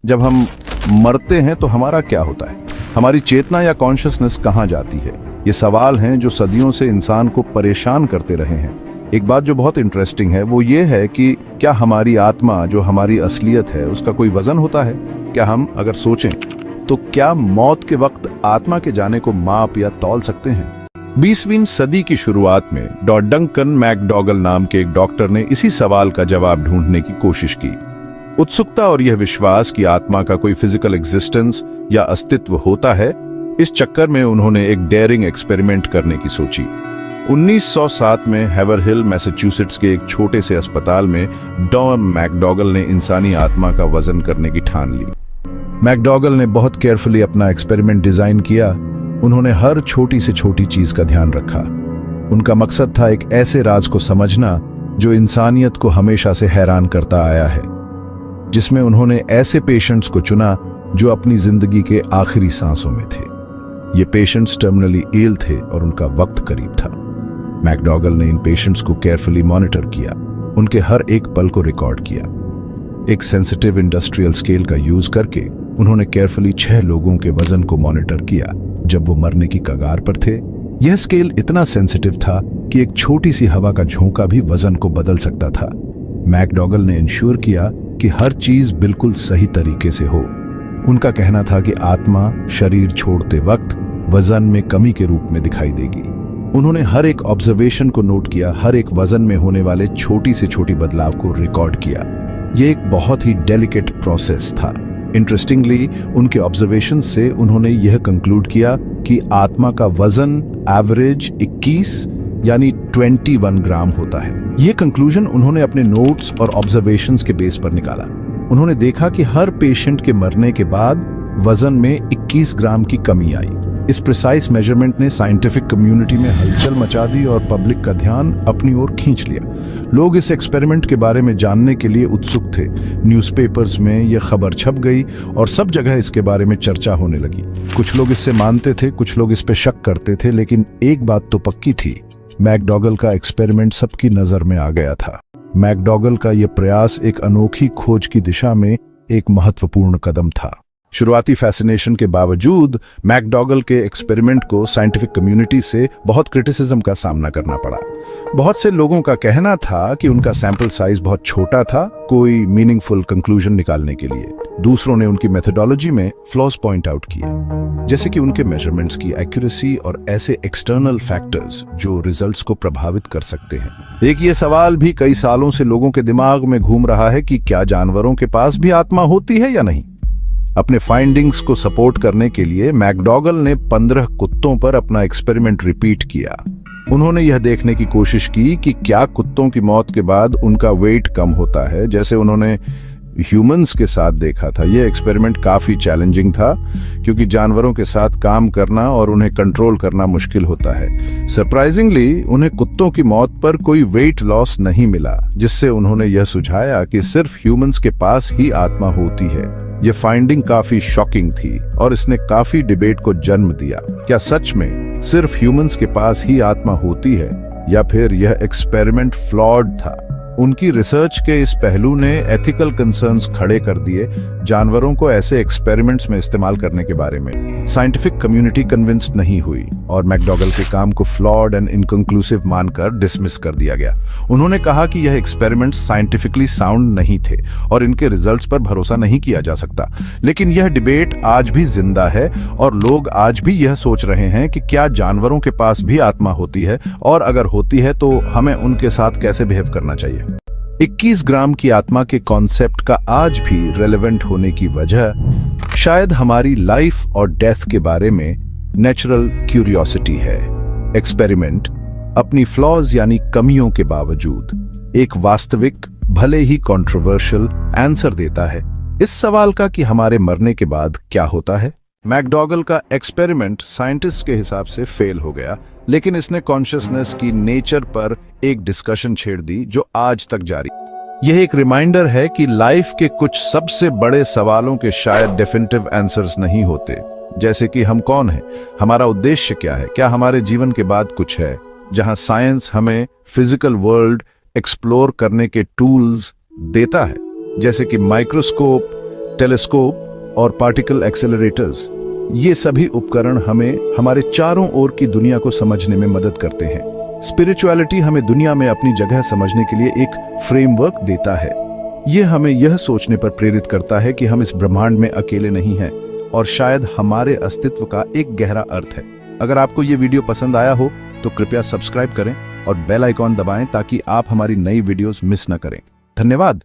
जब हम मरते हैं तो हमारा क्या होता है? हमारी चेतना या कॉन्शियसनेस कहाँ जाती है? ये सवाल हैं जो सदियों से इंसान को परेशान करते रहे हैं। एक बात जो बहुत इंटरेस्टिंग है वो ये है कि क्या हमारी आत्मा, जो हमारी असलियत है, उसका कोई वजन होता है? क्या हम अगर सोचें तो क्या मौत के वक्त आत्मा के जाने को माप या तौल सकते हैं? 20वीं सदी की शुरुआत में डंकन मैकडॉगल नाम के एक डॉक्टर ने इसी सवाल का जवाब ढूंढने की कोशिश की। उत्सुकता और यह विश्वास कि आत्मा का कोई फिजिकल एग्जिस्टेंस या अस्तित्व होता है, इस चक्कर में उन्होंने एक डेयरिंग एक्सपेरिमेंट करने की सोची। 1907 में हेवरहिल, मैसाचुसेट्स के एक छोटे से अस्पताल में डॉन मैकडॉगल ने इंसानी आत्मा का वजन करने की ठान ली। मैकडॉगल ने बहुत केयरफुली अपना एक्सपेरिमेंट डिजाइन किया। उन्होंने हर छोटी से छोटी चीज का ध्यान रखा। उनका मकसद था एक ऐसे राज को समझना जो इंसानियत को हमेशा से हैरान करता आया है, जिसमें उन्होंने ऐसे पेशेंट्स को चुना जो अपनी जिंदगी के आखिरी सांसों में थे। ये पेशेंट्स टर्मिनली इल थे और उनका वक्त करीब था। मैकडॉगल ने इन पेशेंट्स को केयरफुली मॉनिटर किया, उनके हर एक पल को रिकॉर्ड किया। एक सेंसिटिव इंडस्ट्रियल स्केल का यूज करके उन्होंने केयरफुली 6 लोगों के वजन को मॉनिटर किया जब वो मरने की कगार पर थे। यह स्केल इतना सेंसिटिव था कि एक छोटी सी हवा का झोंका भी वजन को बदल सकता था। मैकडॉगल ने इंश्योर किया कि हर चीज बिल्कुल सही तरीके से हो। उनका कहना था कि आत्मा शरीर छोड़ते वक्त वजन में कमी के रूप में दिखाई देगी। उन्होंने हर एक ऑब्जर्वेशन को नोट किया, हर एक वजन में होने वाले छोटी से छोटी बदलाव को रिकॉर्ड किया। यह एक बहुत ही डेलिकेट प्रोसेस था। इंटरेस्टिंगली, उनके ऑब्जर्वेशन से उन्होंने यह कंक्लूड किया कि आत्मा का वजन एवरेज 21 यानी 21 ग्राम होता है। यह कंक्लूजन उन्होंने अपने नोट्स और ऑब्जर्वेशंस के बेस पर निकाला। उन्होंने देखा कि हर पेशेंट के मरने के बाद वजन में 21 ग्राम की कमी आई। इस प्रिसाइज मेजरमेंट ने साइंटिफिक कम्युनिटी में हलचल मचा दी और पब्लिक का ध्यान अपनी ओर खींच लिया। लोग इस एक्सपेरिमेंट के बारे में जानने के लिए उत्सुक थे। न्यूज़पेपर्स में यह खबर छप गई और सब जगह इसके बारे में चर्चा होने लगी। कुछ लोग इससे मानते थे, कुछ लोग इस पे शक करते थे, लेकिन एक बात तो पक्की थी, मैकडॉगल का एक्सपेरिमेंट सबकी नजर में आ गया था। मैकडॉगल का यह प्रयास एक अनोखी खोज की दिशा में एक महत्वपूर्ण कदम था। शुरुआती फैसिनेशन के बावजूद मैकडॉगल के एक्सपेरिमेंट को साइंटिफिक कम्युनिटी से बहुत क्रिटिसिज्म का सामना करना पड़ा। बहुत से लोगों का कहना था कि उनका सैंपल साइज बहुत छोटा था कोई मीनिंगफुल कंक्लूजन निकालने के लिए। दूसरों ने उनकी मेथोडोलॉजी में फ्लॉज पॉइंट आउट किए, जैसे कि उनके मेजरमेंट्स की एक्यूरेसी और ऐसे एक्सटर्नल फैक्टर्स जो रिजल्ट्स को प्रभावित कर सकते हैं। एक ये सवाल भी कई सालों से लोगों के दिमाग में घूम रहा है कि क्या जानवरों के पास भी आत्मा होती है या नहीं। अपने फाइंडिंग्स को सपोर्ट करने के लिए मैकडॉगल ने 15 कुत्तों पर अपना एक्सपेरिमेंट रिपीट किया। उन्होंने यह देखने की कोशिश की कि क्या कुत्तों की मौत के बाद उनका वेट कम होता है, जैसे उन्होंने ह्यूमंस के साथ देखा था। यह एक्सपेरिमेंट काफी चैलेंजिंग था क्योंकि जानवरों के साथ काम करना और उन्हें कंट्रोल करना मुश्किल होता है। सरप्राइजिंगली, उन्हें कुत्तों की मौत पर कोई वेट लॉस नहीं मिला, जिससे उन्होंने यह सुझाया कि सिर्फ ह्यूमंस के पास ही आत्मा होती है। यह फाइंडिंग काफी शॉकिंग थी और इसने काफी डिबेट को जन्म दिया। क्या सच में सिर्फ ह्यूमंस के पास ही आत्मा होती है या फिर यह एक्सपेरिमेंट फ्लॉड था? उनकी रिसर्च के इस पहलू ने एथिकल कंसर्न्स खड़े कर दिए। जानवरों को ऐसे एक्सपेरिमेंट्स में इस्तेमाल करने के बारे में साइंटिफिक कम्युनिटी कन्विंस्ड नहीं हुई और मैकडॉगल के काम को फ्लॉड एंड इनकंक्लूसिव मानकर डिसमिस कर दिया गया। उन्होंने कहा कि यह एक्सपेरिमेंट्स साइंटिफिकली साउंड नहीं थे और इनके रिजल्ट्स पर भरोसा नहीं किया जा सकता। लेकिन यह डिबेट आज भी जिंदा है और लोग आज भी यह सोच रहे हैं कि क्या जानवरों के पास भी आत्मा होती है, और अगर होती है तो हमें उनके साथ कैसे बिहेव करना चाहिए। 21 ग्राम की आत्मा के कॉन्सेप्ट का आज भी रेलेवेंट होने की वजह शायद हमारी लाइफ और डेथ के बारे में नेचुरल क्यूरियोसिटी है। एक्सपेरिमेंट अपनी फ्लॉज यानी कमियों के बावजूद एक वास्तविक, भले ही कंट्रोवर्शियल आंसर देता है इस सवाल का कि हमारे मरने के बाद क्या होता है। मैकडॉगल का एक्सपेरिमेंट साइंटिस्ट के हिसाब से फेल हो गया, लेकिन इसने कॉन्शियसनेस की नेचर पर एक डिस्कशन छेड़ दी जो आज तक जारी। यह एक रिमाइंडर है कि लाइफ के कुछ सबसे बड़े सवालों के शायद डेफिनेटिव आंसर्स नहीं होते, जैसे कि हम कौन हैं, हमारा उद्देश्य क्या है, क्या हमारे जीवन के बाद कुछ है। जहां साइंस हमें फिजिकल वर्ल्ड एक्सप्लोर करने के टूल्स देता है, जैसे कि माइक्रोस्कोप, टेलीस्कोप और पार्टिकल एक्सेलरेटर्स, ये सभी उपकरण हमें हमारे चारों ओर की दुनिया को समझने में मदद करते हैं। स्पिरिचुअलिटी हमें दुनिया में अपनी जगह समझने के लिए एक फ्रेमवर्क देता है। ये हमें यह सोचने पर प्रेरित करता है कि हम इस ब्रह्मांड में अकेले नहीं हैं और शायद हमारे अस्तित्व का एक गहरा अर्थ है। अगर आपको ये वीडियो पसंद आया हो तो कृपया सब्सक्राइब करें और बेल आइकॉन दबाएं ताकि आप हमारी नई वीडियोस मिस न करें। धन्यवाद।